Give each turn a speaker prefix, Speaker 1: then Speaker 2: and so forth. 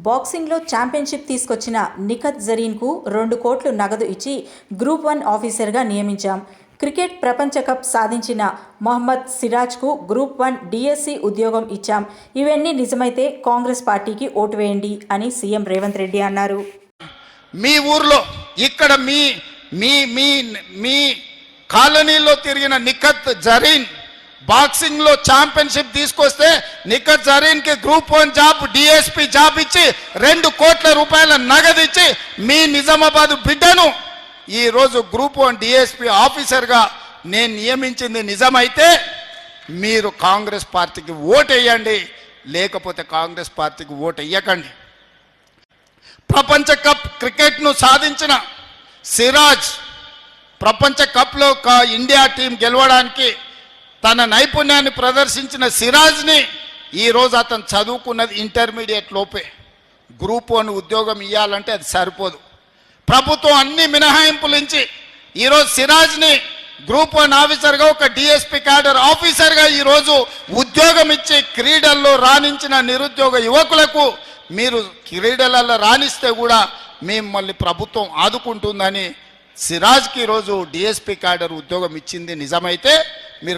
Speaker 1: బాక్సింగ్లో championship తీసుకొచ్చిన నిఖత్ జరీన్కు 2 కోట్లు నగదు ఇచ్చి గ్రూప్ 1 ఆఫీసర్గా నియమించాం. క్రికెట్ ప్రపంచ కప్ సాధించిన మొహమ్మద్ సిరాజ్కు గ్రూప్ 1 డిఎస్సి ఉద్యోగం ఇచ్చాం. ఇవన్నీ నిజమైతే కాంగ్రెస్ పార్టీకి ఓటు వేయండి అని సీఎం రేవంత్ రెడ్డి అన్నారు.
Speaker 2: మీ ఊర్లో ఇక్కడ మీ మీ మీ మీ కాలనీలో తిరిగిన నిఖత్ జరీన్ బాక్సింగ్ లో ఛాంపియన్షిప్ తీసుకొస్తే నిఖత్ జరీన్ కి గ్రూప్ 1 జాబ్ డిఎస్పి జాబ్ ఇచ్చి 2 కోట్ల రూపాయల నగదు ఇచ్చి మీ నిజామాబాద్ బిడ్డను ఈ రోజు గ్రూప్ 1 డిఎస్పి ఆఫీసర్గా నేను నియమించింది నిజమైతే మీరు కాంగ్రెస్ పార్టీకి ఓటు వేయండి, లేకపోతే కాంగ్రెస్ పార్టీకి ఓటు వేయకండి. ప్రపంచ కప్ క్రికెట్ను సాధించిన సిరాజ్ ప్రపంచ కప్లో ఇండియా టీం గెలవడానికి తన నైపుణ్యాన్ని ప్రదర్శించిన సిరాజ్ని ఈరోజు అతను చదువుకున్నది ఇంటర్మీడియట్ లోపే. గ్రూప్ 1 ఉద్యోగం ఇవ్వాలంటే అది సరిపోదు. ప్రభుత్వం అన్ని మినహాయింపులు ఇచ్చి ఈరోజు సిరాజ్ని గ్రూప్ 1 ఆఫీసర్గా ఒక డిఎస్పి క్యాడర్ ఆఫీసర్గా ఈరోజు ఉద్యోగం ఇచ్చి క్రీడల్లో రాణించిన నిరుద్యోగ యువకులకు మీరు క్రీడలలో రాణిస్తే కూడా మిమ్మల్ని ప్రభుత్వం ఆదుకుంటుందని సిరాజ్కి ఈరోజు డిఎస్పి క్యాడర్ ఉద్యోగం ఇచ్చింది నిజమైతే మీరు